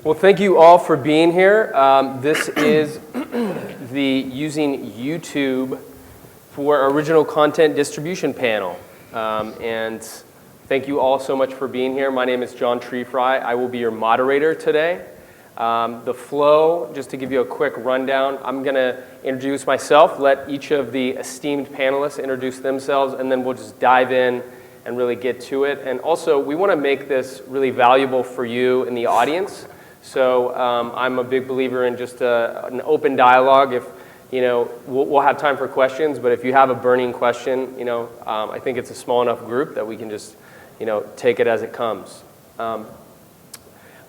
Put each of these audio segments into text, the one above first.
Well, thank you all for being here. This is the using YouTube for original content distribution panel. And thank you all so much for being here. My name is John Treefry. I will be your moderator today. The flow, just to give you a quick rundown, I'm going to introduce myself, let each of the esteemed panelists introduce themselves, and then we'll just dive in and really get to it. And also, we want to make this really valuable for you in the audience. So I'm a big believer in just an open dialogue. If we'll have time for questions, but if you have a burning question, I think it's a small enough group that we can just, take it as it comes.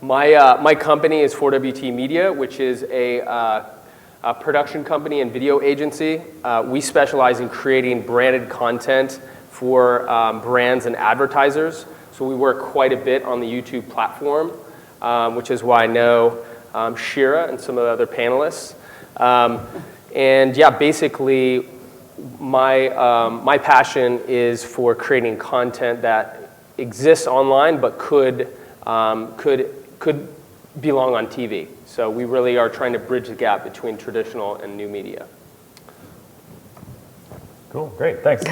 My company is 4WT Media, which is a production company and video agency. We specialize in creating branded content for brands and advertisers. So we work quite a bit on the YouTube platform, which is why I know Shira and some of the other panelists. And yeah, basically, my passion is for creating content that exists online but could belong on TV. So we really are trying to bridge the gap between traditional and new media. Cool, great, thanks.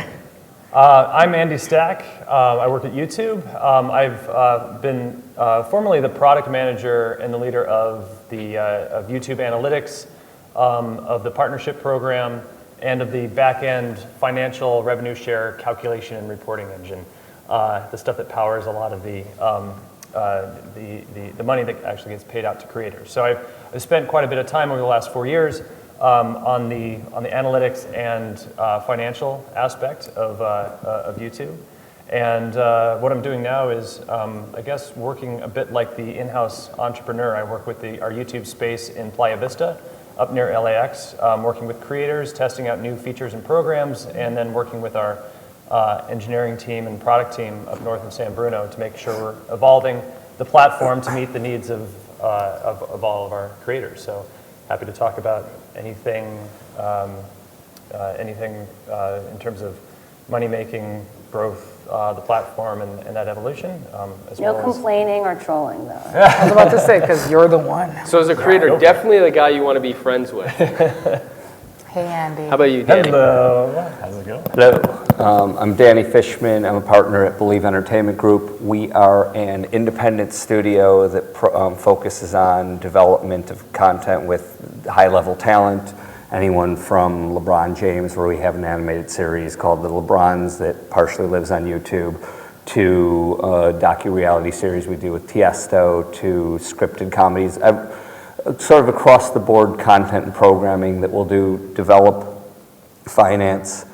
I'm Andy Stack. I work at YouTube. I've been formerly the product manager and the leader of YouTube Analytics, of the partnership program, and of the back-end financial revenue share calculation and reporting engine, the stuff that powers a lot of the money that actually gets paid out to creators. So I've spent quite a bit of time over the last 4 years on the analytics and financial aspect of YouTube. And what I'm doing now is, I guess, working a bit like the in-house entrepreneur. I work with our YouTube space in Playa Vista, up near LAX, working with creators, testing out new features and programs, and then working with our engineering team and product team up north of San Bruno to make sure we're evolving the platform to meet the needs of all of our creators. So happy to talk about anything in terms of money-making, growth, the platform, and that evolution. No complaining or trolling, though. I was about to say, because you're the one. So as a creator, definitely the guy you want to be friends with. Hey, Andy. How about you, Danny? Hello. How's it going? Hello. I'm Danny Fishman. I'm a partner at Believe Entertainment Group. We are an independent studio that focuses on development of content with high-level talent. Anyone from LeBron James, where we have an animated series called The LeBrons that partially lives on YouTube, to a docu-reality series we do with Tiesto, to scripted comedies. Sort of across the board content and programming that we'll do, develop, finance,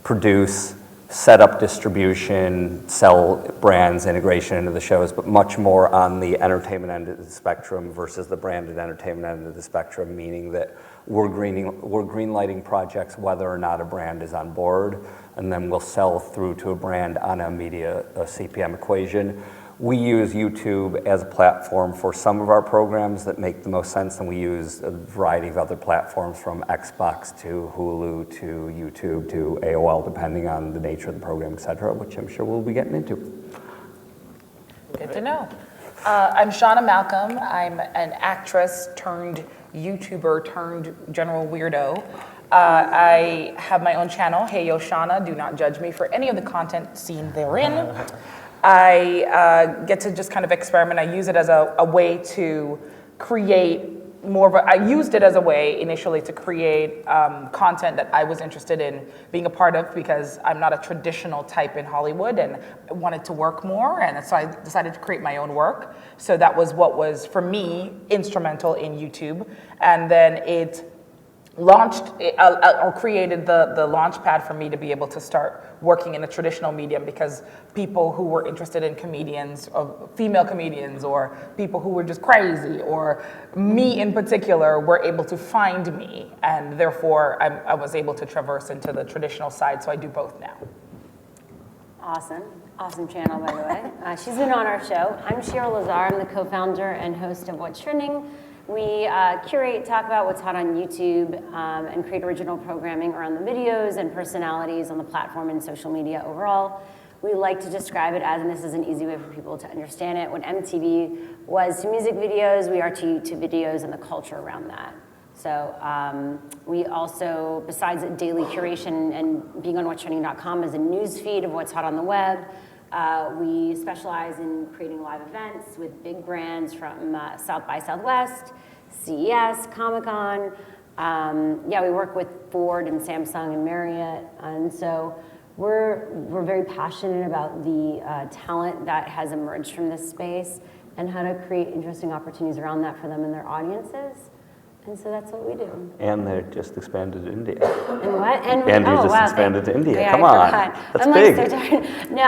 produce, set up distribution, sell brands, integration into the shows, but much more on the entertainment end of the spectrum versus the branded entertainment end of the spectrum, meaning that we're greenlighting projects whether or not a brand is on board, and then we'll sell through to a brand on a CPM equation. We use YouTube as a platform for some of our programs that make the most sense, and we use a variety of other platforms from Xbox to Hulu to YouTube to AOL, depending on the nature of the program, et cetera, which I'm sure we'll be getting into. Good to know. I'm Shauna Malcolm. I'm an actress turned YouTuber turned general weirdo. I have my own channel, Hey Yo Shauna. Do not judge me for any of the content seen therein. I get to just kind of experiment. I use it as a way to create I used it as a way initially to create content that I was interested in being a part of, because I'm not a traditional type in Hollywood and I wanted to work more, and so I decided to create my own work. So that was what was, for me, instrumental in YouTube. And then it launched or created the launch pad for me to be able to start working in a traditional medium, because people who were interested in comedians, female comedians, or people who were just crazy, or me in particular, were able to find me, and therefore I was able to traverse into the traditional side, so I do both now. Awesome channel, by the way. She's been on our show. I'm Shira Lazar. I'm the co-founder and host of What's Trending. We curate, talk about what's hot on YouTube, and create original programming around the videos and personalities on the platform and social media overall. we like to describe it as, and this is an easy way for people to understand it, what MTV was to music videos, we are to YouTube videos and the culture around that. So we also, besides daily curation and being on whatstrending.com as a news feed of what's hot on the web, we specialize in creating live events with big brands from South by Southwest, CES, Comic-Con. Yeah, we work with Ford and Samsung and Marriott, and so we're very passionate about the talent that has emerged from this space and how to create interesting opportunities around that for them and their audiences. And so that's what we do. And they just expanded to India. And what? And you just expanded to India. Yeah, Come I on, forgot. that's I'm big. like so tired. No,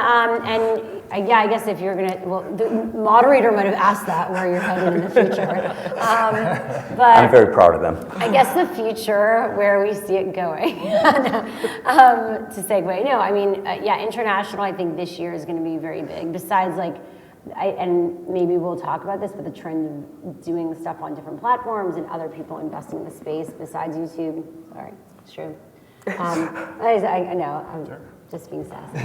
yeah, I guess if you're gonna, well, the moderator might have asked that where you're headed in the future. But I'm very proud of them. I guess the future, where we see it going. To segue, no, I mean, yeah, international. I think this year is going to be very big. Besides, like. And maybe we'll talk about this, but the trend of doing stuff on different platforms and other people investing in the space besides YouTube. Sorry, it's true. I know, I'm just being sassy.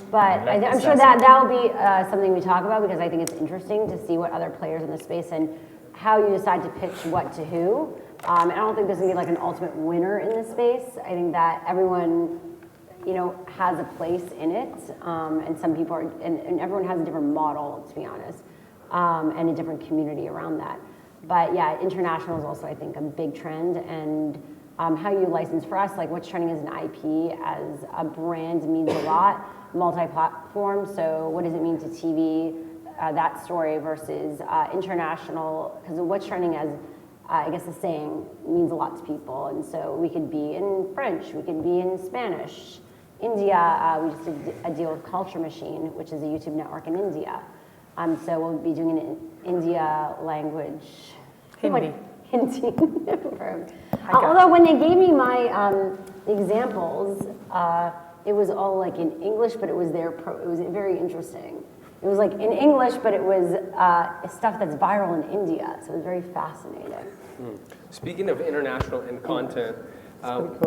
But I'm sure that'll be something we talk about because I think it's interesting to see what other players in the space and how you decide to pitch what to who. And I don't think there's gonna be like an ultimate winner in this space. I think that everyone has a place in it, and some people are, and everyone has a different model, to be honest, and a different community around that. But yeah, international is also, I think, a big trend, and how you license for us, like What's Trending as an IP, as a brand means a lot, multi-platform, so what does it mean to TV, that story versus international, because What's Trending as I guess the saying means a lot to people, and so we could be in French, we could be in Spanish. India, we just did a deal with Culture Machine, which is a YouTube network in India. So we'll be doing an India language. Hindi. Hindi. Although when they gave me my examples, it was all like in English, but it was it was very interesting. It was like in English, but it was stuff that's viral in India, so it was very fascinating. Speaking of international and content,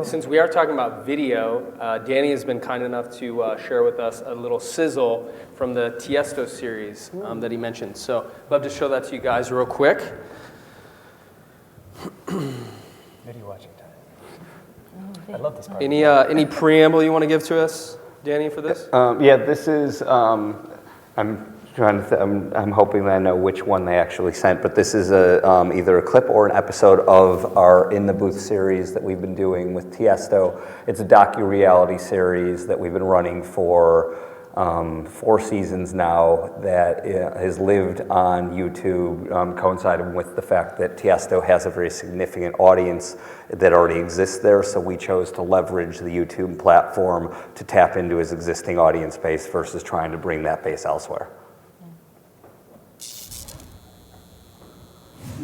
since we are talking about video, Danny has been kind enough to share with us a little sizzle from the Tiesto series that he mentioned. So I'd love to show that to you guys real quick. Video watching time. I love this part. Any preamble you want to give to us, Danny, for this? Yeah, this is, I'm hoping that I know which one they actually sent, but this is either a clip or an episode of our In the Booth series that we've been doing with Tiesto. It's a docu-reality series that we've been running for 4 seasons now that has lived on YouTube, coinciding with the fact that Tiesto has a very significant audience that already exists there, so we chose to leverage the YouTube platform to tap into his existing audience base versus trying to bring that base elsewhere.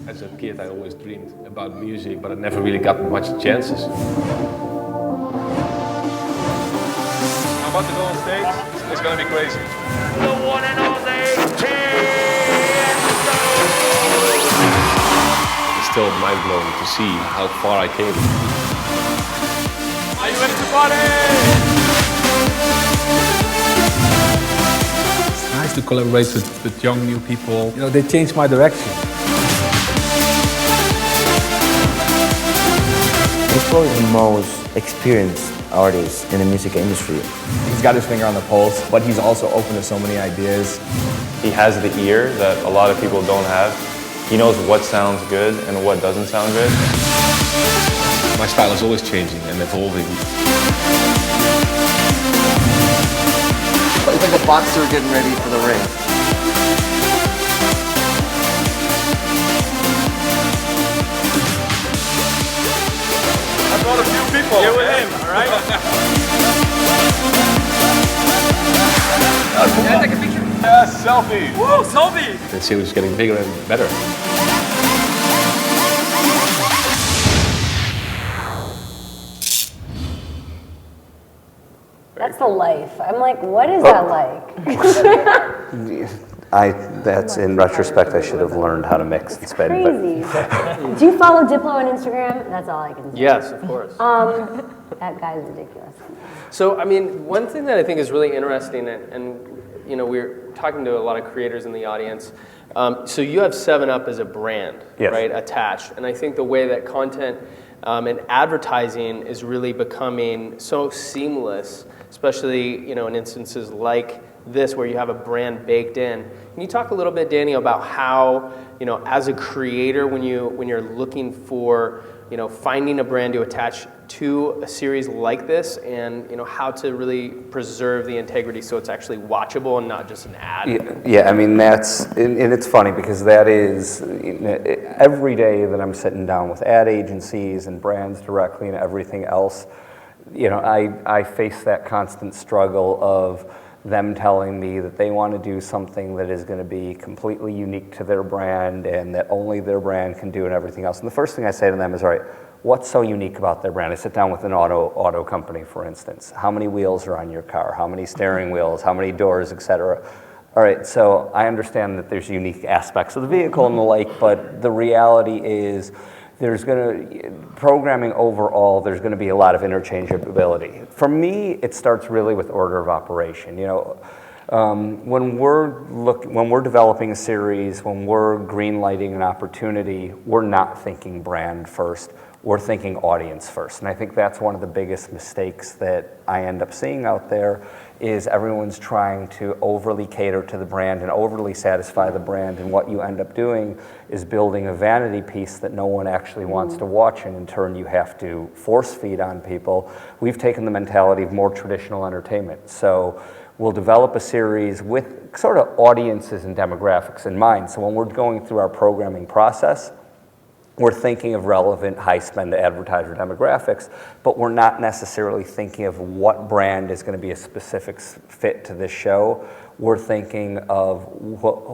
As a kid, I always dreamed about music, but I never really got much chances. I'm about to go on stage. It's gonna be crazy. The one and only Tiesto! It's still mind-blowing to see how far I came. Are you ready to party? It's nice to collaborate with young, new people. You know, they changed my direction. He's probably the most experienced artist in the music industry. He's got his finger on the pulse, but he's also open to so many ideas. He has the ear that a lot of people don't have. He knows what sounds good and what doesn't sound good. My style is always changing and evolving. It's like a boxer getting ready for the ring. I brought a few people. Here with him, all right? Can I take a picture? Yes, selfie. Woo, selfie! The series is getting bigger and better. That's the life. I'm like, what is that like? That's in retrospect, I should have learned how to mix and spin. Crazy. Do you follow Diplo on Instagram? That's all I can say. Yes, of course. That guy's ridiculous. So, I mean, one thing that I think is really interesting, and you know, we're talking to a lot of creators in the audience. So you have 7-Up as a brand, Yes. right, attached. And I think the way that content and advertising is really becoming so seamless, especially, you know, in instances like this where you have a brand baked in. Can you talk a little bit, Danny, about how, you know, as a creator, when you're looking for, you know, finding a brand to attach to a series like this, and, you know, how to really preserve the integrity so it's actually watchable and not just an ad? Yeah, I mean, that's, and it's funny because that is, you know, every day that I'm sitting down with ad agencies and brands directly and everything else, you know, I face that constant struggle of them telling me that they want to do something that is going to be completely unique to their brand and that only their brand can do and everything else. And the first thing I say to them is, all right, what's so unique about their brand? I sit down with an auto company, for instance. How many wheels are on your car? How many steering wheels? How many doors, et cetera? All right, so I understand that there's unique aspects of the vehicle and the like, but the reality is there's going to, programming overall, there's going to be a lot of interchangeability. For me, it starts really with order of operation. You know, when we're developing a series, when we're greenlighting an opportunity, we're not thinking brand first. We're thinking audience first. And I think that's one of the biggest mistakes that I end up seeing out there is everyone's trying to overly cater to the brand and overly satisfy the brand. And what you end up doing is building a vanity piece that no one actually wants to watch. And in turn, you have to force feed on people. We've taken the mentality of more traditional entertainment. So we'll develop a series with sort of audiences and demographics in mind. So when we're going through our programming process, we're thinking of relevant high-spend advertiser demographics, but we're not necessarily thinking of what brand is going to be a specific fit to this show. We're thinking of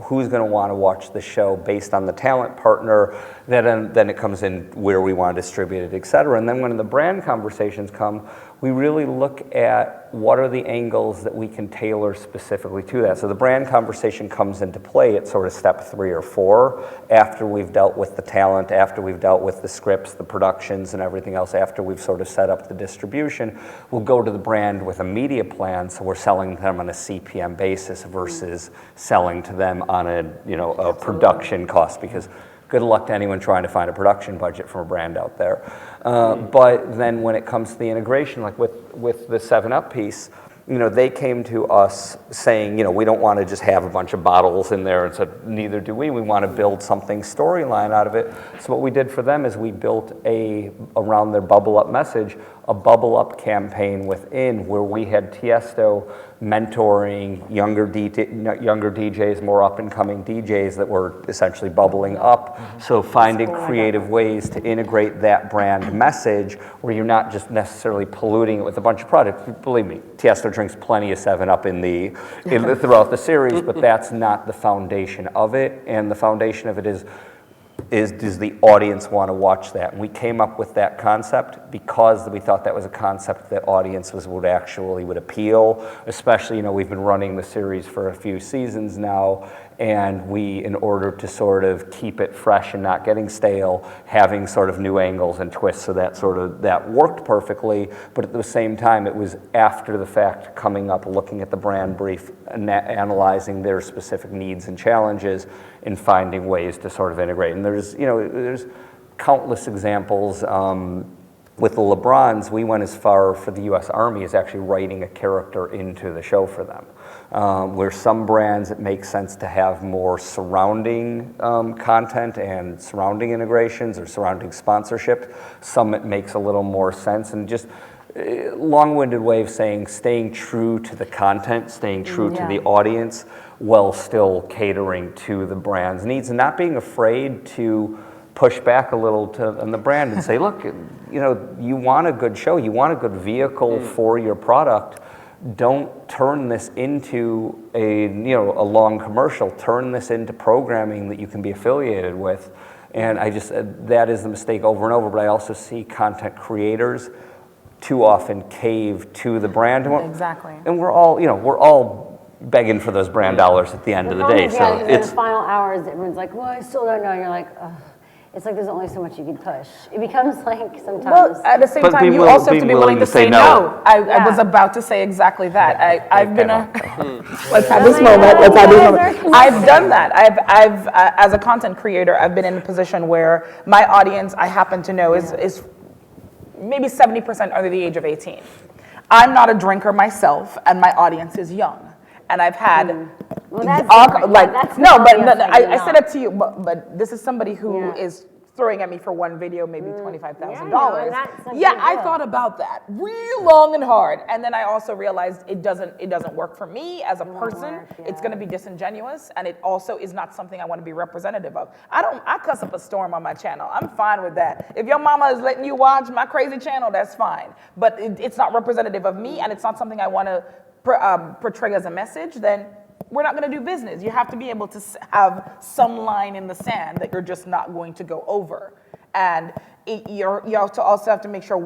who's going to want to watch the show based on the talent partner, then it comes in where we want to distribute it, et cetera. And then when the brand conversations come, we really look at what are the angles that we can tailor specifically to that. So the brand conversation comes into play at sort of step 3 or 4, after we've dealt with the talent, after we've dealt with the scripts, the productions, and everything else, after we've sort of set up the distribution. We'll go to the brand with a media plan, so we're selling them on a CPM basis versus selling to them on a, you know, a production cost, because good luck to anyone trying to find a production budget from a brand out there. But then when it comes to the integration, like with the 7-Up piece, you know, they came to us saying, you know, we don't want to just have a bunch of bottles in there, and said, neither do we. We want to build something storyline out of it. So what we did for them is we built around their Bubble Up message, a Bubble Up campaign within, where we had Tiesto mentoring younger DJs, more up-and-coming DJs that were essentially bubbling up. So finding creative ways to integrate that brand message where you're not just necessarily polluting it with a bunch of products. Believe me, Tiesto drinks plenty of 7-Up throughout the series, but that's not the foundation of it. And the foundation of it is does the audience want to watch that? And we came up with that concept because we thought that was a concept that audiences would appeal, especially, you know, we've been running the series for a few seasons now, and we, in order to sort of keep it fresh and not getting stale, having sort of new angles and twists, so that worked perfectly, but at the same time, it was after the fact, coming up, looking at the brand brief, and analyzing their specific needs and challenges, and finding ways to sort of integrate. And there's countless examples. With the LeBrons, we went as far for the U.S. Army as actually writing a character into the show for them. Where some brands, it makes sense to have more surrounding content and surrounding integrations or surrounding sponsorship. Some it makes a little more sense, and just long-winded way of saying staying true to the content, staying true to the audience, while still catering to the brand's needs, and not being afraid to push back a little on the brand and say, look, you know, you want a good show, you want a good vehicle for your product. Don't turn this into a long commercial. Turn this into programming that you can be affiliated with. And that is the mistake over and over. But I also see content creators too often cave to the brand. Exactly. And we're all begging for those brand dollars at the end of the day. So Yeah, in it's the final hours, everyone's like, well, I still don't know. And you're like, ugh. It's like there's only so much you can push. It becomes like sometimes. Well, at the same But time, be you also have to be willing to say no. I was Yeah. about to say exactly that. I've been a. Let's have Oh this my moment. God, Let's have you this guys moment. are I've done that. I've as a content creator, I've been in a position where my audience, I happen to know, is maybe 70% under the age of 18. I'm not a drinker myself, and my audience is young. And I've had Well, that's all, different. like That's no, but obvious that I you're said not. it to you, but this is somebody who Yeah. is throwing at me for one video maybe $25,000. Yeah, no, and that's a Yeah, big I deal. thought about that real long and hard, and then I also realized it doesn't work for me as a person. work, It's yeah. going to be disingenuous, and it also is not something I want to be representative of. I cuss up a storm on my channel. I'm fine with that. If your mama is letting you watch my crazy channel, that's fine. But it's not representative of me, and it's not something I want to portray as a message. Then we're not going to do business. You have to be able to have some line in the sand that you're just not going to go over. And you also have to make sure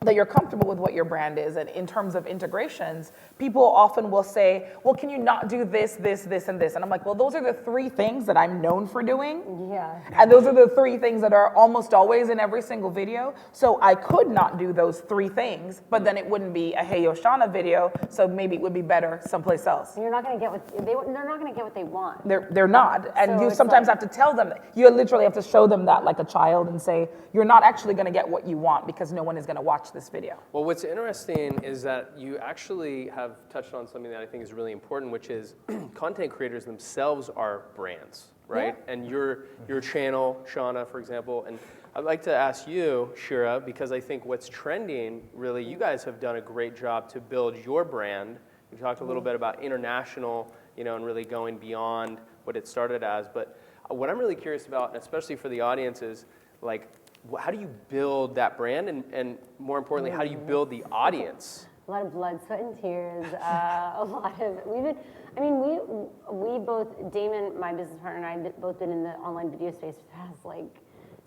that you're comfortable with what your brand is. And in terms of integrations, people often will say, well, can you not do this, this, this, and this? And I'm like, well, those are the three things that I'm known for doing. Yeah. And those are the three things that are almost always in every single video. So I could not do those three things, but then it wouldn't be a Hey Yoshana video. So maybe it would be better someplace else. You're not going to get they're not going to get what they want. They're not. And So you it's sometimes like- have to tell them that. You literally have to show them that like a child and say, you're not actually going to get what you want because no one is going to watch this video. Well, what's interesting is that you actually have touched on something that I think is really important, which is content creators themselves are brands, right? Yeah. And your channel, Shauna, for example, and I'd like to ask you, Shira, because I think what's trending, really, you guys have done a great job to build your brand. You talked a little bit about international, and really going beyond what it started as. But what I'm really curious about, and especially for the audience, is like, how do you build that brand, and more importantly, how do you build the audience? A lot of blood, sweat, and tears. A lot of we both, Damon, my business partner, and I have both been in the online video space for the past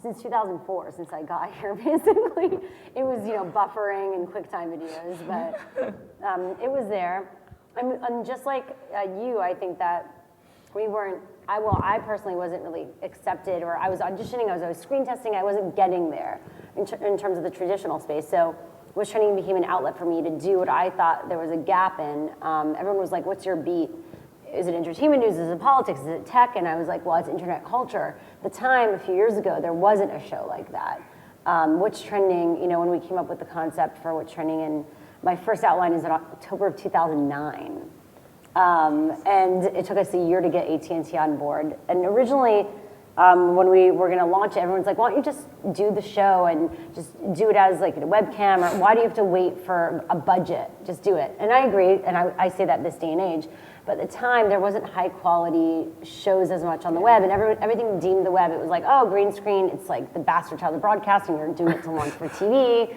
since 2004, since I got here. Basically, it was buffering and QuickTime videos, but it was there. I'm just like you. I think that we weren't. I personally wasn't really accepted, or I was auditioning, I was screen testing, I wasn't getting there in terms of the traditional space. So What's Trending became an outlet for me to do what I thought there was a gap in. Everyone was like, what's your beat? Is it entertainment news? Is it politics? Is it tech? And I was like, well, it's internet culture. At the time, a few years ago, there wasn't a show like that. What's Trending, when we came up with the concept for What's Trending, and my first outline is in October of 2009. And it took us a year to get AT&T on board. And originally, when we were gonna launch it, everyone's like, why don't you just do the show and just do it as like a webcam, or why do you have to wait for a budget? Just do it. And I agree, and I say that this day and age. But at the time, there wasn't high quality shows as much on the web, and everything deemed the web, it was like, oh, green screen, it's like the bastard child of broadcasting, you're doing it to launch for TV.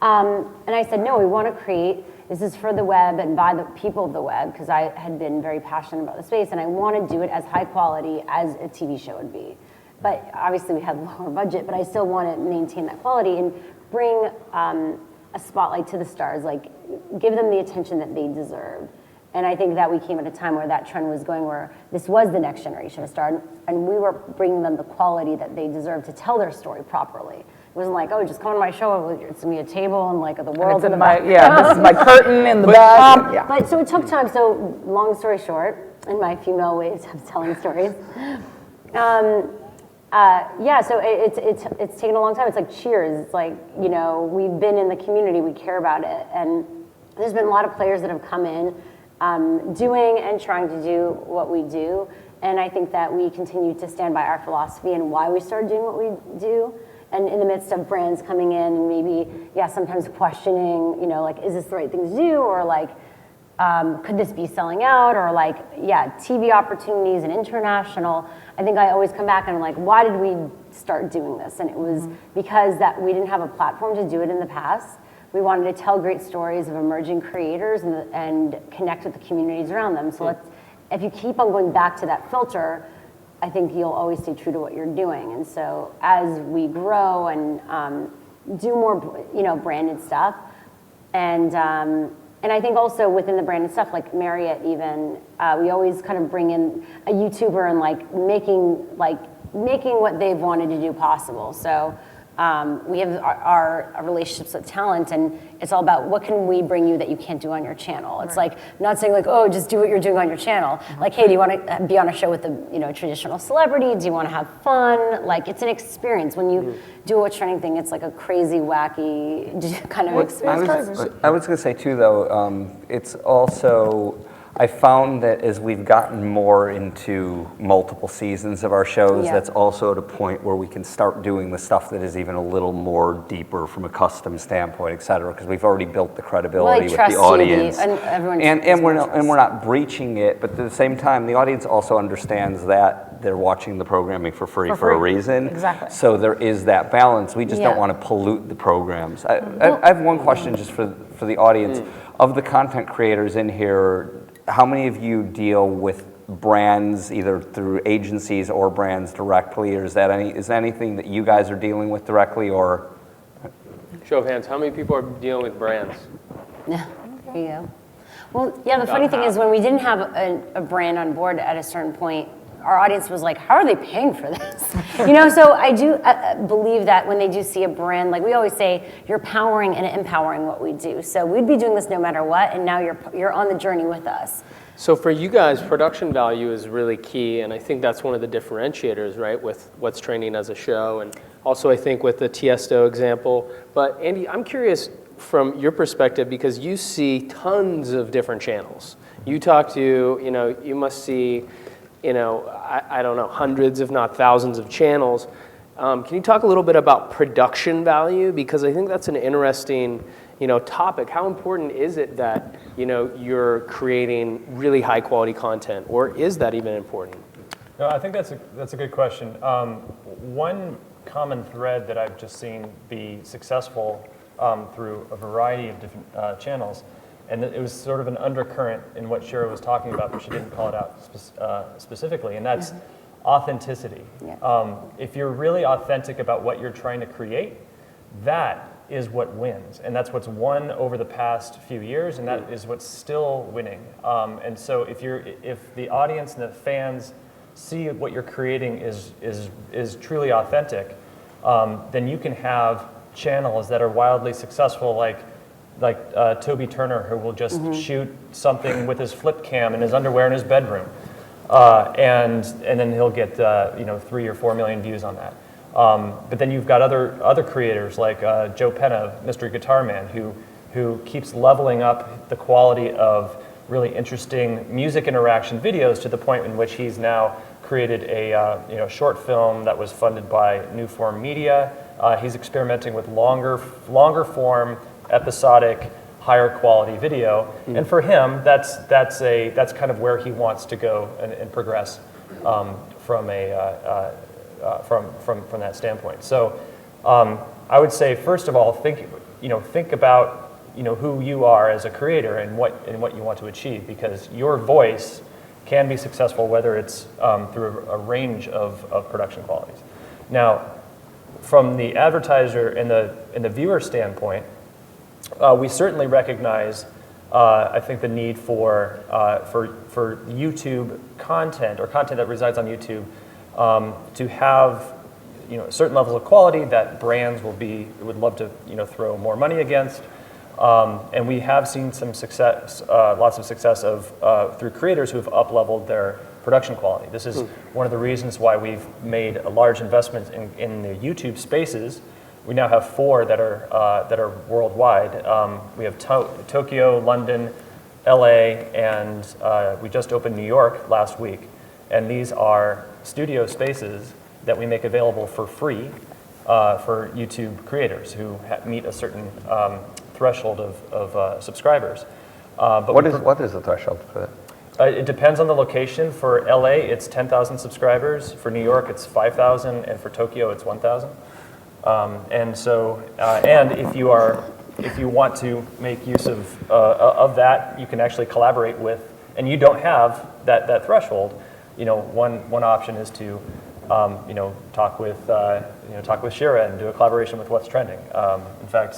And I said, no, we want to create, this is for the web and by the people of the web, because I had been very passionate about the space, and I want to do it as high quality as a TV show would be. But obviously we had lower budget, but I still want to maintain that quality and bring a spotlight to the stars, like give them the attention that they deserve. And I think that we came at a time where that trend was going, where this was the next generation of star, and we were bringing them the quality that they deserve to tell their story properly. It wasn't like, oh, just come to my show, it's gonna be a table and like the world's in the back. Yeah, this is my curtain in the back. Yeah. But so it took time. So long story short, in my female ways of telling stories, yeah. So it's taken a long time. It's like Cheers. It's like we've been in the community, we care about it, and there's been a lot of players that have come in, doing and trying to do what we do, and I think that we continue to stand by our philosophy and why we started doing what we do. And in the midst of brands coming in and maybe, sometimes questioning, like, is this the right thing to do? Or like, could this be selling out? Or like, TV opportunities and international. I think I always come back and I'm like, why did we start doing this? And it was because that we didn't have a platform to do it in the past. We wanted to tell great stories of emerging creators and connect with the communities around them. So if you keep on going back to that filter, I think you'll always stay true to what you're doing. And so as we grow and do more, branded stuff, and And I think also within the brand and stuff, like Marriott even, we always kind of bring in a YouTuber and making what they've wanted to do possible. So we have our relationships with talent, and it's all about what can we bring you that you can't do on your channel. It's like not saying like, oh, just do what you're doing on your channel. Like, hey, do you want to be on a show with a traditional celebrity? Do you want to have fun? Like, it's an experience. When you do a What's Trending thing, it's like a crazy, wacky kind of experience. I was going to say too, though, it's also, I found that as we've gotten more into multiple seasons of our shows, that's also at a point where we can start doing the stuff that is even a little more deeper from a custom standpoint, et cetera, because we've already built the credibility with the audience. And we're not breaching it, but at the same time, the audience also understands that they're watching the programming for free for a reason. Exactly. So there is that balance. We just don't want to pollute the programs. I have one question just for the audience. Of the content creators in here, how many of you deal with brands either through agencies or brands directly, or is that anything that you guys are dealing with directly, or? Show of hands, how many people are dealing with brands? Yeah, there you go. Well, yeah, the funny thing is when we didn't have a brand on board at a certain point, our audience was like, how are they paying for this? So I do believe that when they do see a brand, like we always say, you're powering and empowering what we do. So we'd be doing this no matter what, and now you're on the journey with us. So for you guys, production value is really key, and I think that's one of the differentiators, right, with What's Trending as a show, and also I think with the Tiesto example. But Andy, I'm curious from your perspective, because you see tons of different channels. You talk to, you must see, I don't know, hundreds if not thousands of channels. Can you talk a little bit about production value? Because I think that's an interesting, topic. How important is it that, you're creating really high quality content, or is that even important? No, I think that's a good question. One common thread that I've just seen be successful through a variety of different channels, and it was sort of an undercurrent in what Shira was talking about, but she didn't call it out specifically, and that's authenticity. Yeah. If you're really authentic about what you're trying to create, that is what wins, and that's what's won over the past few years, and that is what's still winning. And so if the audience and the fans see what you're creating is truly authentic, then you can have channels that are wildly successful, like Toby Turner, who will just shoot something with his flip cam in his underwear in his bedroom, and then he'll get 3 or 4 million views on that. But then you've got other creators like Joe Penna, Mystery Guitar Man, who keeps leveling up the quality of really interesting music interaction videos to the point in which he's now created a short film that was funded by New Form Media. He's experimenting with longer form, episodic, higher quality video, and for him, that's kind of where he wants to go and progress from that standpoint. So I would say, first of all, think about who you are as a creator and what you want to achieve, because your voice can be successful whether it's through a range of production qualities. Now, from the advertiser and the viewer standpoint, we certainly recognize, I think, the need for YouTube content, or content that resides on YouTube, to have certain levels of quality that brands would love to throw more money against, and we have seen some success, lots of success through creators who have up-leveled their production quality. This is one of the reasons why we've made a large investment in the YouTube spaces. We now have 4 that are worldwide. We have Tokyo, London, LA, and we just opened New York last week. And these are studio spaces that we make available for free for YouTube creators who meet a certain threshold of subscribers. But what is the threshold for that? It depends on the location. For LA, it's 10,000 subscribers. For New York, it's 5,000, and for Tokyo, it's 1,000. And so, and if you want to make use of that, you can actually collaborate with, and you don't have that threshold. One option is to talk with Shira and do a collaboration with What's Trending. In fact,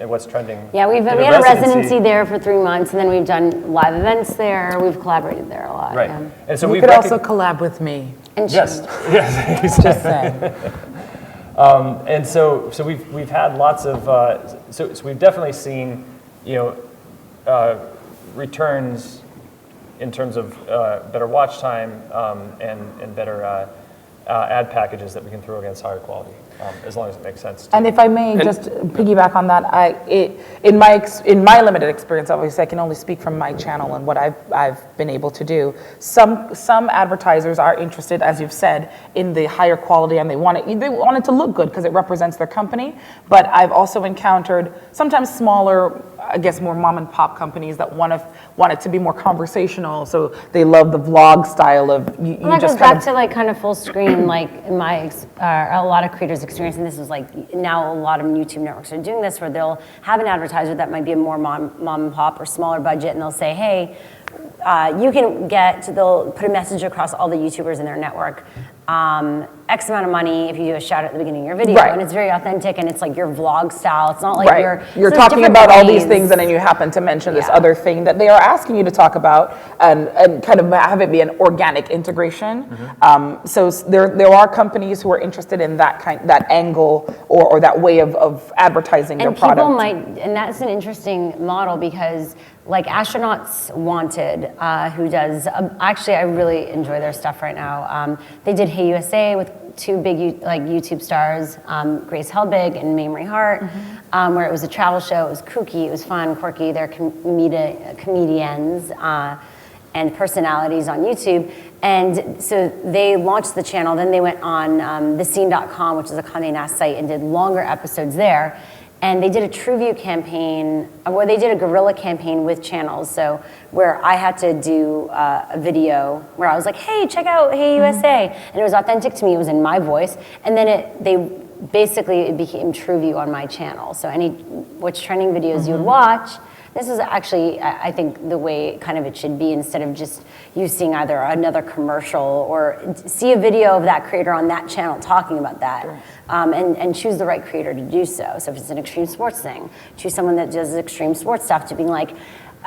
What's Trending. Yeah, we did had a residency there for 3 months, and then we've done live events there. We've collaborated there a lot. Right. Yeah. And so You we could also collab with me. And Yes. Yes. Just saying. And so we've had lots of so we've definitely seen returns in terms of better watch time and better ad packages that we can throw against higher quality, as long as it makes sense. And if I may just piggyback on that, in my limited experience, obviously I can only speak from my channel and what I've been able to do. Some advertisers are interested, as you've said, in the higher quality, and they want it to look good because it represents their company. But I've also encountered sometimes smaller, I guess more mom and pop companies that want it to be more conversational, so they love the vlog style of you Well, that just goes back to like kind of full screen, like in a lot of creators' experience, and this is like now a lot of YouTube networks are doing this, where they'll have an advertiser that might be a more mom and pop or smaller budget, and they'll say, hey, they'll put a message across all the YouTubers in their network. X amount of money if you do a shout out at the beginning of your video, and it's very authentic, and it's like your vlog style. It's not like you're talking about all these things, and then you happen to mention this other thing that they are asking you to talk about, and kind of have it be an organic integration. So there are companies who are interested in that angle or that way of advertising their product. And that's an interesting model, because like Astronauts Wanted, who does, actually I really enjoy their stuff right now. They did Hey USA with two big YouTube stars, Grace Helbig and Mamrie Hart, where it was a travel show. It was kooky, it was fun, quirky. They're comedians and personalities on YouTube. And so they launched the channel, then they went on thescene.com, which is a Condé Nast site, and did longer episodes there. And they did a TrueView campaign, where they did a guerrilla campaign with channels. So where I had to do a video where I was like, hey, check out Hey USA. And it was authentic to me, it was in my voice. And then it became TrueView on my channel. So any What's Trending videos you would watch, this is actually, I think, the way kind of it should be, instead of just you seeing either another commercial or see a video of that creator on that channel talking about that, and choose the right creator to do so. So if it's an extreme sports thing, choose someone that does extreme sports stuff, to being like,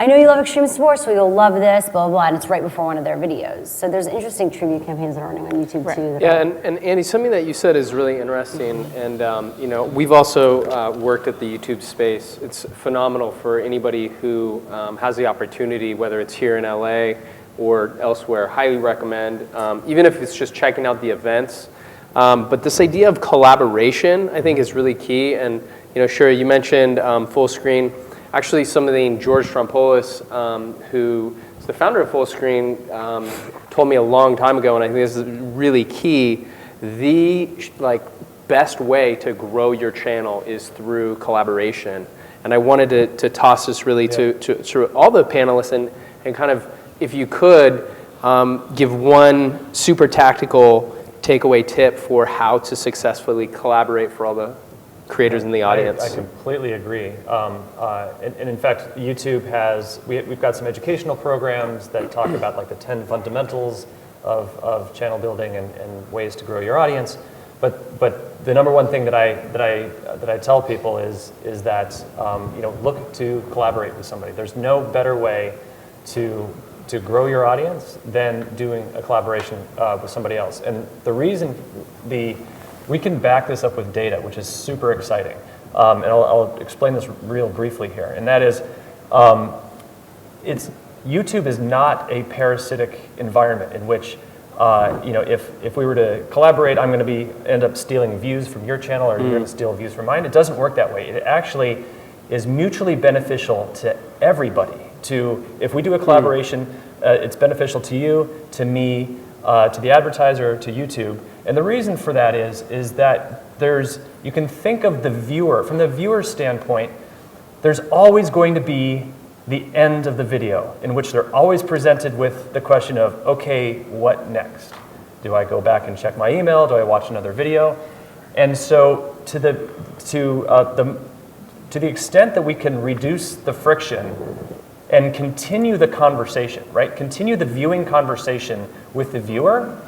I know you love extreme sports, so you'll love this, blah, blah, blah, and it's right before one of their videos. So there's interesting TrueView campaigns that are running on YouTube too. Yeah, and Andy, something that you said is really interesting, and we've also worked at the YouTube space. It's phenomenal for anybody who has the opportunity, whether it's here in LA or elsewhere. Highly recommend, even if it's just checking out the events. But this idea of collaboration, I think, is really key. And Shira, you mentioned full screen. Actually, George Trompolis, who is the founder of Full Screen, told me a long time ago, and I think this is really key. The best way to grow your channel is through collaboration. And I wanted to toss this really to all the panelists and kind of, if you could, give one super tactical takeaway tip for how to successfully collaborate for all the creators in the audience. I completely agree. And in fact, YouTube we've got some educational programs that talk about like the 10 fundamentals of channel building and ways to grow your audience. But the number one thing that I tell people is that look to collaborate with somebody. There's no better way to grow your audience than doing a collaboration with somebody else. And the reason we can back this up with data, which is super exciting. And I'll explain this real briefly here. And that is, YouTube is not a parasitic environment in which, if we were to collaborate, I'm going to end up stealing views from your channel, or you're going to steal views from mine. It doesn't work that way. It actually is mutually beneficial to everybody. If we do a collaboration, it's beneficial to you, to me, to the advertiser, to YouTube. And the reason for that is that you can think of the viewer, from the viewer's standpoint, there's always going to be the end of the video, in which they're always presented with the question of, okay, what next? Do I go back and check my email? Do I watch another video? And so to the extent that we can reduce the friction and continue the conversation, right? Continue the viewing conversation with the viewer,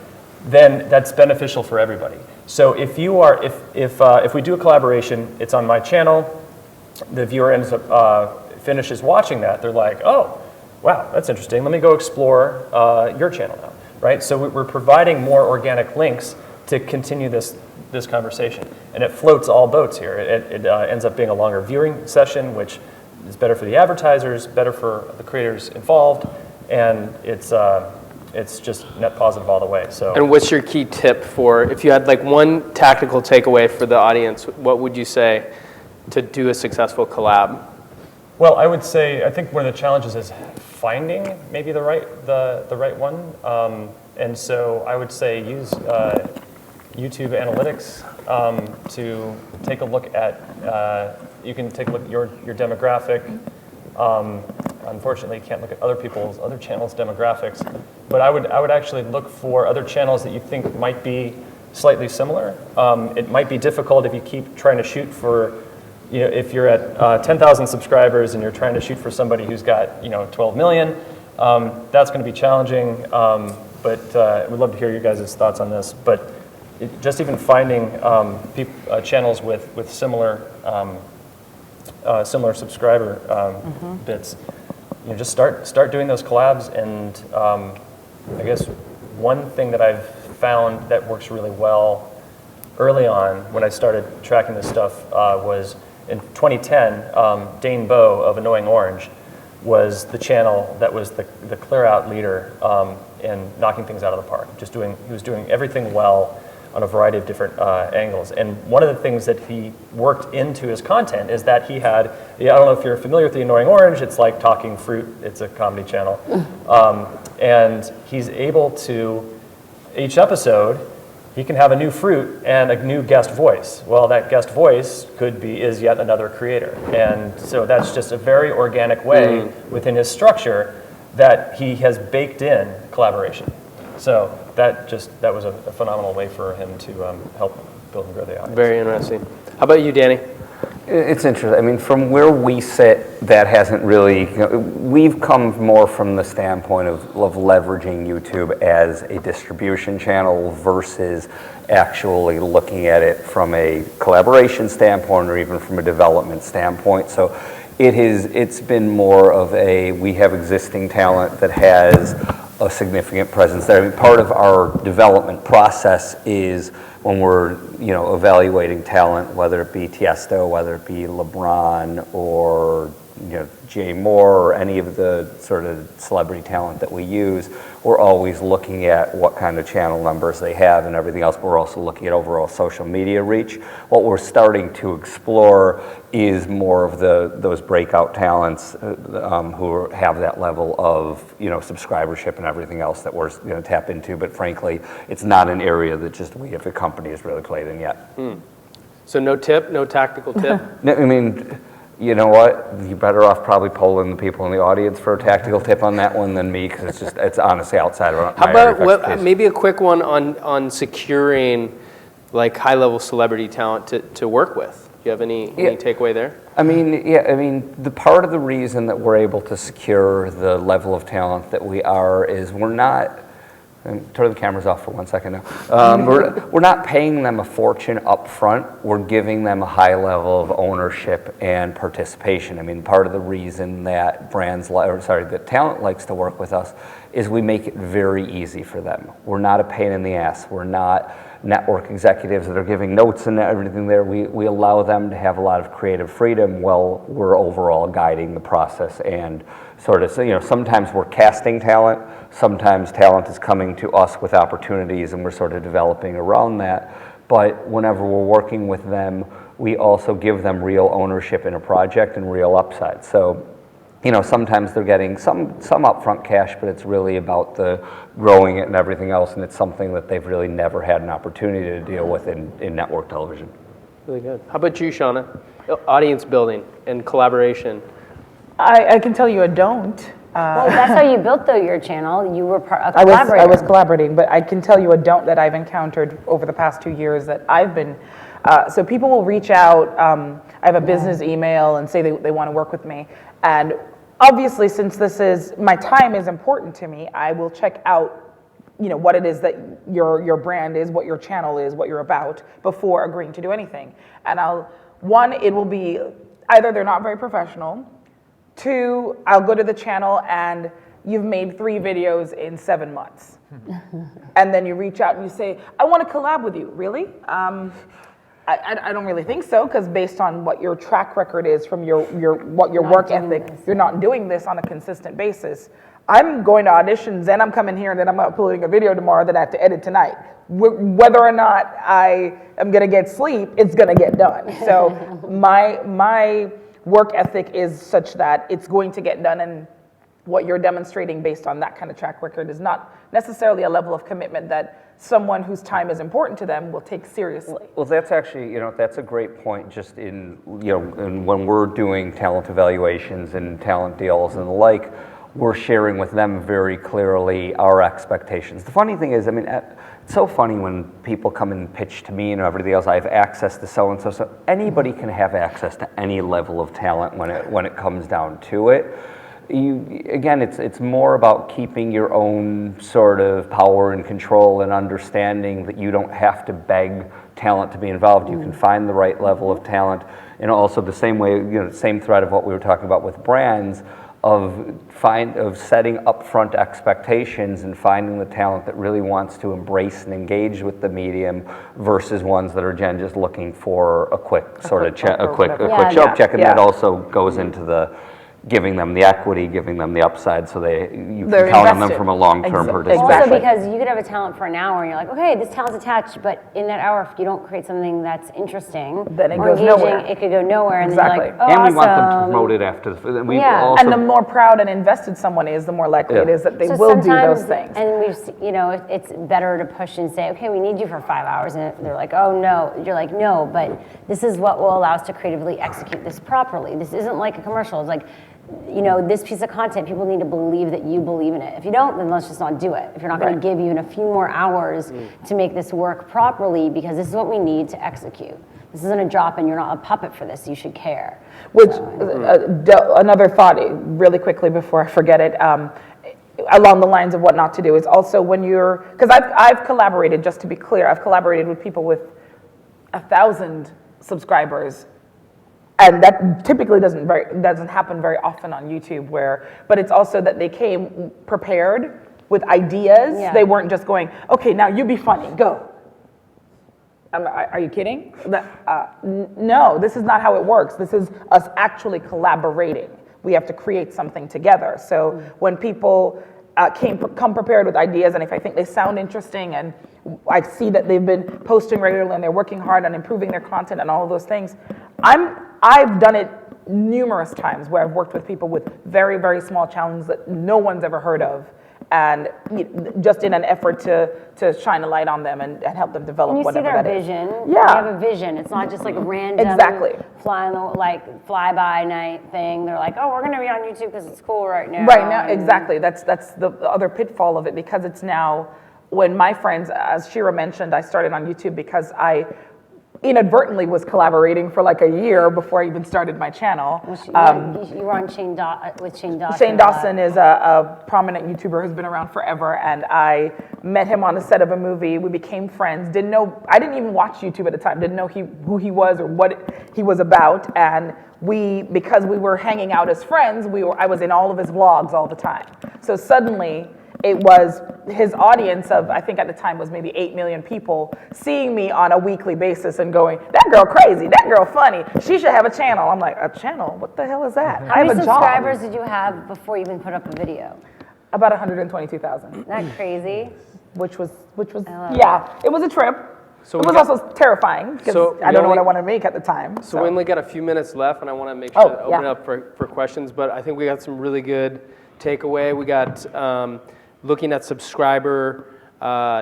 then that's beneficial for everybody. So if you are, if we do a collaboration, it's on my channel, the viewer ends up, finishes watching that, they're like, oh, wow, that's interesting. Let me go explore your channel now, right? So we're providing more organic links to continue this conversation. And it floats all boats here. It ends up being a longer viewing session, which is better for the advertisers, better for the creators involved, and it's just net positive all the way. So. And what's your key tip for, if you had like one tactical takeaway for the audience, what would you say to do a successful collab? Well, I would say, I think one of the challenges is finding maybe the right one. And so I would say use YouTube analytics to take a look at, you can take a look at your demographic. Unfortunately, you can't look at other channels' demographics, but I would actually look for other channels that you think might be slightly similar. It might be difficult if you keep trying to shoot for, if you're at 10,000 subscribers and you're trying to shoot for somebody who's got 12 million, that's going to be challenging. But we'd love to hear your guys' thoughts on this. But just even finding channels with similar similar subscriber bits. Just start doing those collabs, and I guess one thing that I've found that works really well early on when I started tracking this stuff was in 2010, Dane Bowe of Annoying Orange was the channel that was the clear out leader in knocking things out of the park. He was doing everything well on a variety of different angles. And one of the things that he worked into his content is that he had, I don't know if you're familiar with the Annoying Orange, it's like Talking Fruit, it's a comedy channel. And he's able to, each episode, he can have a new fruit and a new guest voice. Well, that guest voice is yet another creator. And so that's just a very organic way within his structure that he has baked in collaboration. So that was a phenomenal way for him to help build and grow the audience. Very interesting. How about you, Danny? It's interesting. I mean, from where we sit, that hasn't really, we've come more from the standpoint of leveraging YouTube as a distribution channel versus actually looking at it from a collaboration standpoint or even from a development standpoint. So it's been more of we have existing talent that has a significant presence there. I mean, part of our development process is when we're, evaluating talent, whether it be Tiesto, whether it be LeBron, or Jay Moore, or any of the sort of celebrity talent that we use, we're always looking at what kind of channel numbers they have and everything else. But we're also looking at overall social media reach. What we're starting to explore is more of those breakout talents who have that level of subscribership and everything else that we're going to tap into. But frankly, it's not an area that just we as a company has really played in yet. So no tactical tip? No, I mean, you know what? You're better off probably polling the people in the audience for a tactical tip on that one than me, because it's honestly outside of my area of expertise. Maybe a quick one on securing like high-level celebrity talent to work with? Do you have any takeaway there? I mean, the part of the reason that we're able to secure the level of talent that we are is we're not, turn the cameras off for 1 second now. We're not paying them a fortune up front. We're giving them a high level of ownership and participation. I mean, part of the reason that that talent likes to work with us is we make it very easy for them. We're not a pain in the ass. We're not network executives that are giving notes and everything there. We allow them to have a lot of creative freedom while we're overall guiding the process and sort of, sometimes we're casting talent, sometimes talent is coming to us with opportunities and we're sort of developing around that. But whenever we're working with them, we also give them real ownership in a project and real upside. So, sometimes they're getting some upfront cash, but it's really about the growing it and everything else, and it's something that they've really never had an opportunity to deal with in network television. Really good. How about you, Shauna? Audience building and collaboration. I can tell you a don't. Well, that's how you built your channel. You were a collaborator. I was collaborating, but I can tell you a don't that I've encountered over the past 2 years that I've been. So people will reach out. I have a business email and say they want to work with me. And obviously, since my time is important to me, I will check out what it is that your brand is, what your channel is, what you're about before agreeing to do anything. And it will be either they're not very professional, 2, I'll go to the channel and you've made 3 videos in 7 months. And then you reach out and you say, I want to collab with you. Really? I don't really think so, because based on what your track record is from your work ethic, you're not doing this on a consistent basis. I'm going to auditions and I'm coming here and then I'm uploading a video tomorrow that I have to edit tonight. Whether or not I am going to get sleep, it's going to get done. So my work ethic is such that it's going to get done, and what you're demonstrating based on that kind of track record is not necessarily a level of commitment that someone whose time is important to them will take seriously. Well, that's actually, that's a great point, just in, and when we're doing talent evaluations and talent deals and the like, we're sharing with them very clearly our expectations. The funny thing is, it's so funny when people come and pitch to me and everything else, I have access to so-and-so, so anybody can have access to any level of talent when it comes down to it. Again, it's more about keeping your own sort of power and control and understanding that you don't have to beg talent to be involved. You can find the right level of talent, and also the same way, same thread of what we were talking about with brands, of setting upfront expectations and finding the talent that really wants to embrace and engage with the medium versus ones that are just looking for a quick sort of quick shelf check, and that also goes into the giving them the equity, giving them the upside, so you can count on them from a long-term participation. Also, because you could have a talent for an hour and you're like, okay, this talent's attached, but in that hour, if you don't create something that's interesting then it or goes engaging, nowhere. it could go nowhere. And Exactly. then you're like, oh, And we want them to awesome. promote it after. And the more proud and invested someone is, the more likely it is that they will do those things. And it's better to push and say, okay, we need you for 5 hours, and they're like, oh no. You're like, no, but this is what will allow us to creatively execute this properly. This isn't like a commercial. It's like, this piece of content, people need to believe that you believe in it. If you don't, then let's just not do it. If you're not going to give you a few more hours to make this work properly, because this is what we need to execute. This isn't a drop and you're not a puppet for this, you should care. Which, another thought, really quickly before I forget it, along the lines of what not to do, is also when because I've collaborated, just to be clear, I've collaborated with people with 1,000 subscribers. And that typically doesn't happen very often on YouTube, but it's also that they came prepared with ideas. Yeah. They weren't just going, okay, now you be funny, go. Are you kidding? No, this is not how it works. This is us actually collaborating. We have to create something together. So when people come prepared with ideas, and if I think they sound interesting, and I see that they've been posting regularly and they're working hard on improving their content and all of those things, I've done it numerous times where I've worked with people with very, very small challenges that no one's ever heard of, and just in an effort to shine a light on them and help them develop whatever that is. You see their vision. Yeah. They have a vision. It's not just like a random fly-by night thing. They're like, oh, we're going to be on YouTube because it's cool right now. Right now, exactly. That's the other pitfall of it, because it's now, when my friends, as Shira mentioned, I started on YouTube because I inadvertently was collaborating for like a year before I even started my channel. You were on with Shane Dawson. Shane Dawson is a prominent YouTuber who's been around forever, and I met him on the set of a movie. We became friends. I didn't even watch YouTube at the time. Didn't know who he was or what he was about. And because we were hanging out as friends, I was in all of his vlogs all the time. So suddenly, it was his audience of, I think at the time was maybe 8 million people, seeing me on a weekly basis and going, that girl crazy, that girl funny, she should have a channel. I'm like, a channel? What the hell is that? How many subscribers did you have before you even put up a video? About 122,000. Isn't that crazy? Which was it was a trip. So it was also terrifying, because I don't know what I wanted to make at the time. So we only got a few minutes left, and I want to make sure to open it up for questions, but I think we got some really good takeaway. We got looking at subscriber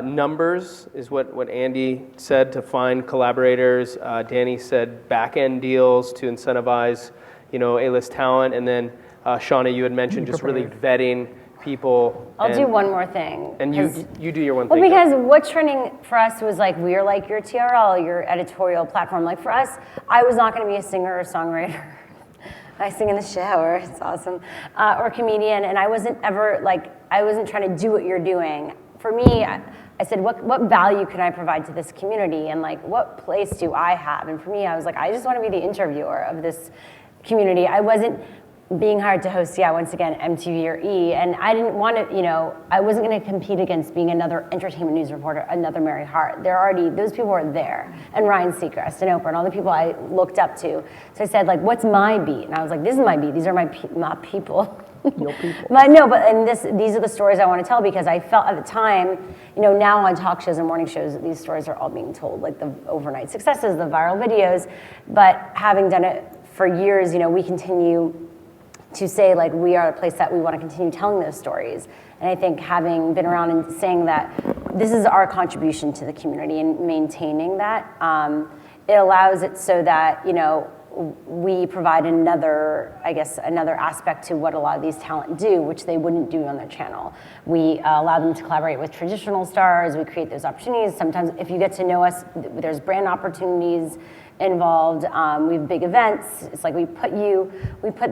numbers is what Andy said, to find collaborators. Danny said back-end deals to incentivize, A-list talent. And then Shauna, you had mentioned just really vetting people. I'll do one more thing. And you do your one thing. Well, because what's trending for us was like, we're like your TRL, your editorial platform. Like for us, I was not going to be a singer or songwriter. I sing in the shower, it's awesome. Or comedian, and I wasn't ever I wasn't trying to do what you're doing. for me, I said, what value can I provide to this community, and like, what place do I have? And for me, I was like, I just want to be the interviewer of this community. I wasn't being hired to host, once again, MTV or E, and I didn't want to, I wasn't going to compete against being another entertainment news reporter, another Mary Hart. Those people were there, and Ryan Seacrest and Oprah and all the people I looked up to. So I said, like, what's my beat? And I was like, this is my beat. These are my people. Your people. These are the stories I want to tell, because I felt at the time, now on talk shows and morning shows, these stories are all being told, like the overnight successes, the viral videos. But having done it for years, we continue to say, like, we are a place that we want to continue telling those stories. And I think having been around and saying that this is our contribution to the community and maintaining that, it allows it so that, we provide another aspect to what a lot of these talent do, which they wouldn't do on their channel. We allow them to collaborate with traditional stars. We create those opportunities. Sometimes if you get to know us, there's brand opportunities involved. We have big events. It's like we put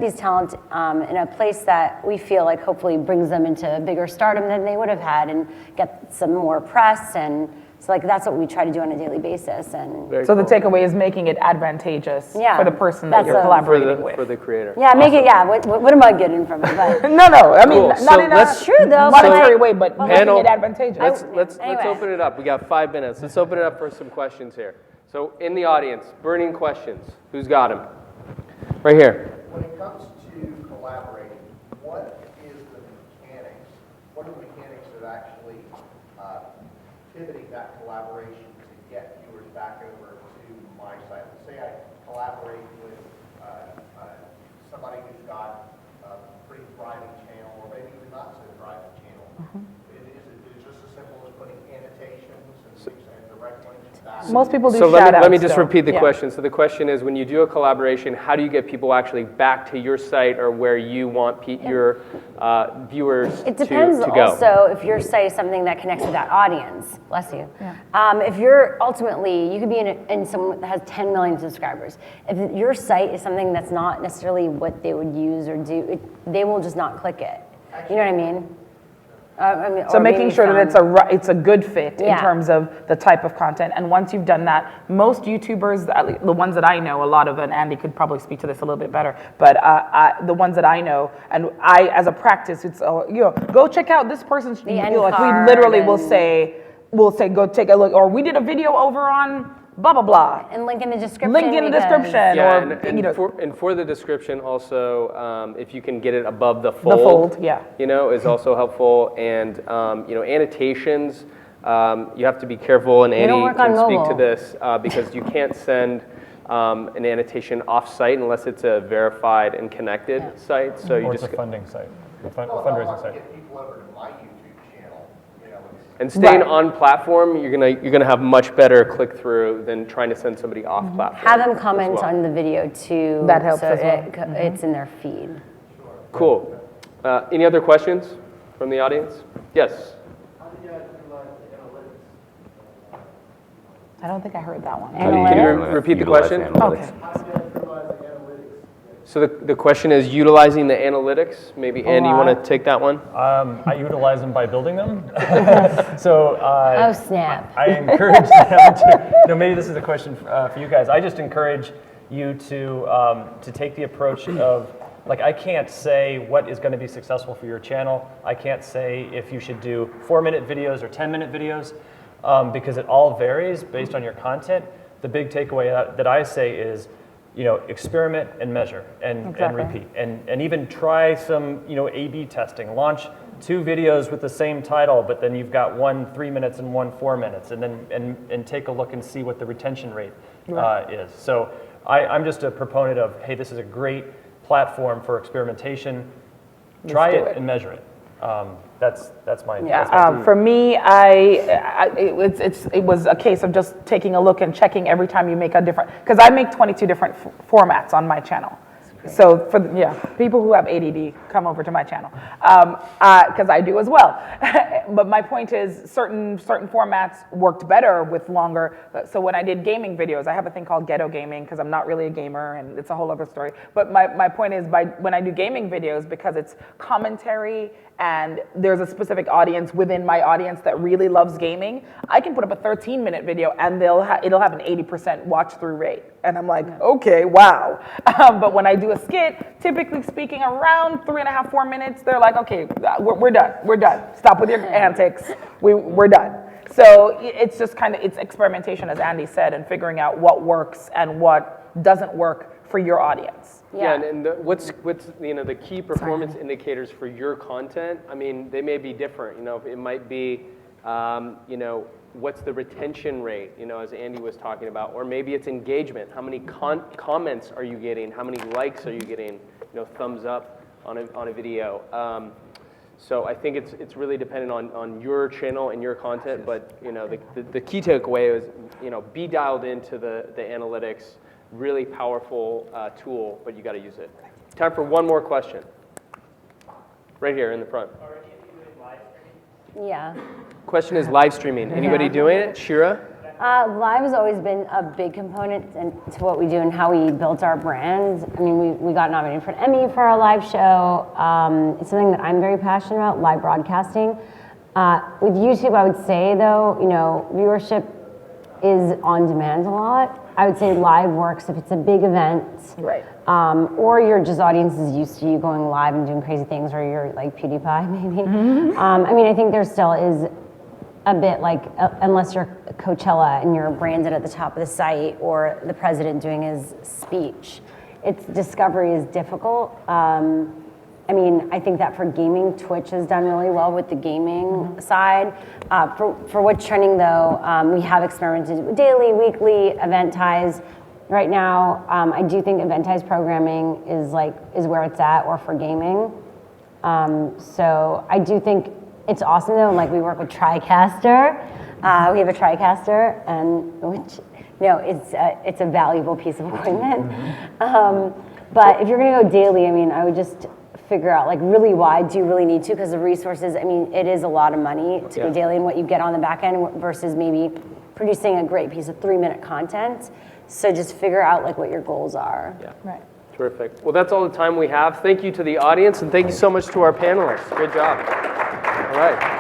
these talent in a place that we feel like hopefully brings them into bigger stardom than they would have had, and get some more press. And so like that's what we try to do on a daily basis. And so the takeaway is making it advantageous for the person that you're collaborating with. For the creator. Yeah, awesome. Make it, what am I getting from it? But no, I mean, cool. not in a true though, monetary way, but panel, making it advantageous. Let's open it up. We got 5 minutes. Let's open it up for some questions here. So in the audience, burning questions. Who's got them? Right here. When it comes to collaborating, what is the mechanics? What are the mechanics of actually pivoting that collaboration to get viewers back over to my site? Let's say I collaborate with somebody who's got a pretty thriving channel, or maybe even not so thriving channel. Is it just as simple as putting annotations and direct links back? Most people do So let me just repeat the Yeah. question. So the question is, when you do a collaboration, how do you get people actually back to your site or where you want your viewers it depends to go? Also if your site is something that connects with that audience. Bless you. Yeah. If you're ultimately, you could be in someone that has 10 million subscribers. If your site is something that's not necessarily what they would use or do, they will just not click it. You know what I mean? So making sure that it's a good fit in terms of the type of content. And once you've done that, most YouTubers, at least the ones that I know, a lot of, and Andy could probably speak to this a little bit better, but the ones that I know, and I, as a practice, it's go check out this person's. We literally will say, go take a look, or we did a video over on blah blah blah, and link in the description. And for the description also, if you can get it above the fold, is also helpful. And annotations, you have to be careful, and Annie can speak to this because you can't send an annotation off-site unless it's a verified and connected site. So it's a funding site, fundraising site. Get people over to my YouTube channel, And staying on platform, you're gonna have much better click through than trying to send somebody off platform. Have them comment on the video too. That helps so as well. It's in their feed. Cool. Any other questions from the audience? Yes. How do you guys utilize the analytics? I don't think I heard that one. Can you repeat the question? Okay. How do you guys utilize the analytics? So the question is utilizing the analytics. Maybe Andy, you want to take that one? I utilize them by building them. So oh snap! I encourage them to. Maybe this is a question for you guys. I just encourage you to take the approach of, like, I can't say what is going to be successful for your channel. I can't say if you should do 4-minute videos or 10-minute videos because it all varies based on your content. The big takeaway that I say is, experiment and measure and repeat, and even try some, A/B testing. Launch 2 videos with the same title, but then you've got one 3 minutes and one 4 minutes, and then and take a look and see what the retention rate is. So I'm just a proponent of, hey, this is a great platform for experimentation. Try it and measure it. That's my for me, it was a case of just taking a look and checking every time you make a different, because I make 22 different formats on my channel. So for people who have ADD, come over to my channel, because I do as well. But my point is, certain formats worked better with longer. So when I did gaming videos, I have a thing called ghetto gaming because I'm not really a gamer, and it's a whole other story. But my point is, when I do gaming videos, because it's commentary and there's a specific audience within my audience that really loves gaming, I can put up a 13-minute video and it'll have an 80% watch through rate. And I'm like, okay, wow. But when I do a skit, typically speaking, around 3.5, 4 minutes, they're like, okay, we're done. Stop with your antics. We're done. So it's just kind of, it's experimentation, as Andy said, and figuring out what works and what doesn't work for your audience. Yeah, and what's the key performance indicators for your content? I mean, they may be different. It might be, what's the retention rate? As Andy was talking about, or maybe it's engagement. How many comments are you getting? How many likes are you getting? Thumbs up on a video. So I think it's really dependent on your channel and your content. But the key takeaway is be dialed into the analytics. Really powerful tool, but you got to use it. Time for one more question. Right here in the front. Yeah. Question is live streaming. Anybody doing it? Shira? Live has always been a big component to what we do and how we built our brand. I mean, we got nominated for an Emmy for our live show. It's something that I'm very passionate about, live broadcasting. With YouTube, I would say though, viewership is on demand a lot. I would say live works if it's a big event. Right. Or your audience is used to you going live and doing crazy things, or you're like PewDiePie maybe. I think there still is a bit like, unless you're Coachella and you're branded at the top of the site or the president doing his speech, discovery is difficult. I think that for gaming, Twitch has done really well with the gaming side. For what's trending though, we have experimented with daily, weekly, event-tized. Right now, I do think event-tized programming is where it's at, or for gaming. So I do think it's awesome though, and we work with TriCaster. We have a TriCaster, and it's a valuable piece of equipment. But if you're gonna go daily, I would just figure out really why do you really need to, because the resources, it is a lot of money to go daily and what you get on the back end versus maybe producing a great piece of 3-minute content. So just figure out what your goals are. Yeah. Right. Terrific. Well, that's all the time we have. Thank you to the audience, and thank you so much to our panelists. Great job. All right.